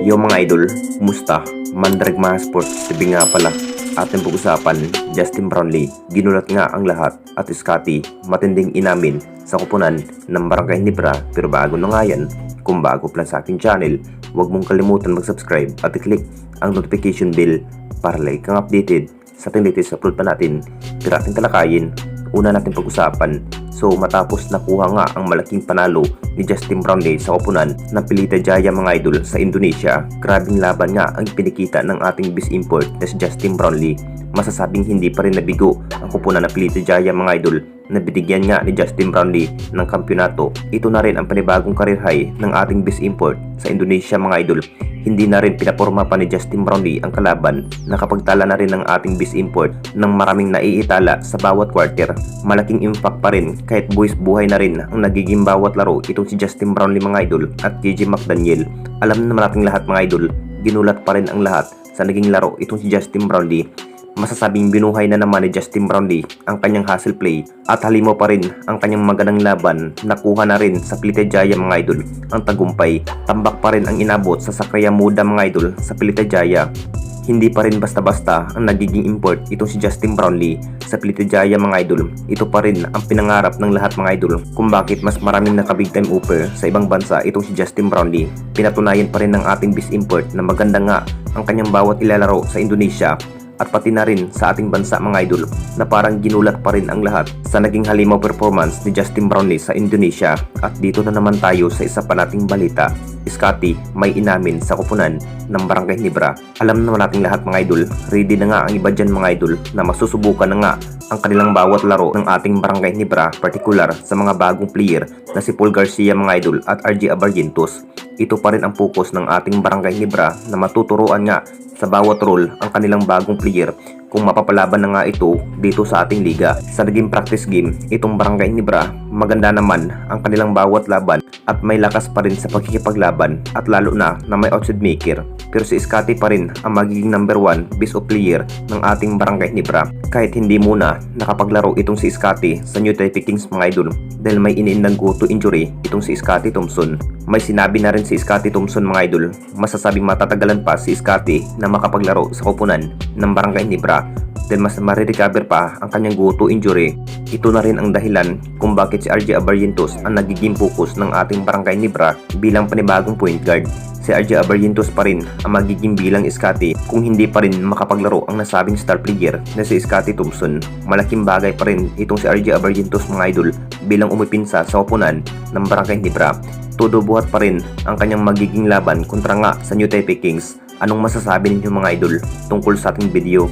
Yo mga idol, kumusta? Mandrag mga sports, sabi nga pala ating pag-usapan, Justin Brownlee, ginulat nga ang lahat at Scotty, matinding inamin sa kupunan ng Barangay Nibra. Pero bago na nga yan, kung bago pa lang sa aking channel, huwag mong kalimutan mag-subscribe at i-click ang notification bell para like kang updated sa ating latest upload pa natin. Pero ating talakayin, una natin pag-usapan. So matapos nakuha nga ang malaking panalo ni Justin Brownlee sa koponan ng Pelita Jaya mga idol sa Indonesia, grabing laban nga ang pinikita ng ating bis import na si Justin Brownlee. Masasabing hindi pa rin nabigo ang koponan ng Pelita Jaya mga idol na binigyan nga ni Justin Brownlee ng kampyonato. Ito na rin ang panibagong career high ng ating bis import sa Indonesia mga idol. Hindi na rin pinaporma pa ni Justin Brownlee ang kalaban, nakapagtala na rin ng ating bis import ng maraming naiitala sa bawat quarter. Malaking impact pa rin kahit buwis buhay na rin ang nagiging bawat laro itong si Justin Brownlee mga idol at JJ McDaniel. Alam naman nating lahat mga idol, ginulat pa rin ang lahat sa naging laro itong si Justin Brownlee. Masasabing binuhay na naman ni Justin Brownlee ang kanyang hustle play at halimo pa rin ang kanyang magandang laban. Nakuha na rin sa Pelita Jaya mga idol ang tagumpay. Tambak pa rin ang inabot sa Sakraya Muda mga idol sa Pelita Jaya. Hindi pa rin basta-basta ang nagiging import itong si Justin Brownlee sa Pelita Jaya mga idol. Ito pa rin ang pinangarap ng lahat mga idol kung bakit mas maraming naka-big time offer sa ibang bansa itong si Justin Brownlee. Pinatunayan pa rin ng ating bis import na maganda nga ang kanyang bawat ilalaro sa Indonesia at pati na rin sa ating bansa mga idol na parang ginulat pa rin ang lahat sa naging halimaw performance ni Justin Brownlee sa Indonesia. At dito na naman tayo sa isa pa nating balita. Scotty may inamin sa kupunan ng Barangay Nibra. Alam naman nating lahat mga idol, ready na nga ang iba dyan mga idol na masusubukan na nga ang kanilang bawat laro ng ating Barangay Nibra, particular sa mga bagong player na si Paul Garcia mga idol at RJ Abarrientos. Ito pa rin ang focus ng ating Barangay Nibra na matuturuan nga sa bawat role ang kanilang bagong player kung mapapalaban na nga ito dito sa ating liga. Sa naging practice game, itong Barangay Nibra, maganda naman ang kanilang bawat laban at may lakas pa rin sa pagkikipaglaban at lalo na may outside maker. Pero si Scotty pa rin ang magiging number 1 best of player ng ating Barangay Nibra. Kahit hindi muna nakapaglaro itong si Scotty sa New Taipei Kings mga idol dahil may iniindang go-to injury itong si Scotty Thompson. May sinabi na rin si Scotty Thompson mga idol, masasabing matatagalan pa si Scotty na makapaglaro sa koponan ng Barangay Nibra dahil mas marirecover pa ang kanyang go-to injury. Ito na rin ang dahilan kung bakit si RJ Abarrientos ang nagiging focus ng ating Barangay Nibra bilang panibagong point guard. Si RJ Abarrientos pa rin ang magiging bilang Scotty kung hindi pa rin makapaglaro ang nasabing star player na si Scotty Thompson. Malaking bagay pa rin itong si RJ Abarrientos mga idol bilang umipinsa sa koponan ng Barangay Nibra. Todo buhat pa rin ang kanyang magiging laban kontra nga sa New Taipei Kings. Anong masasabi ninyo mga idol tungkol sa ating video?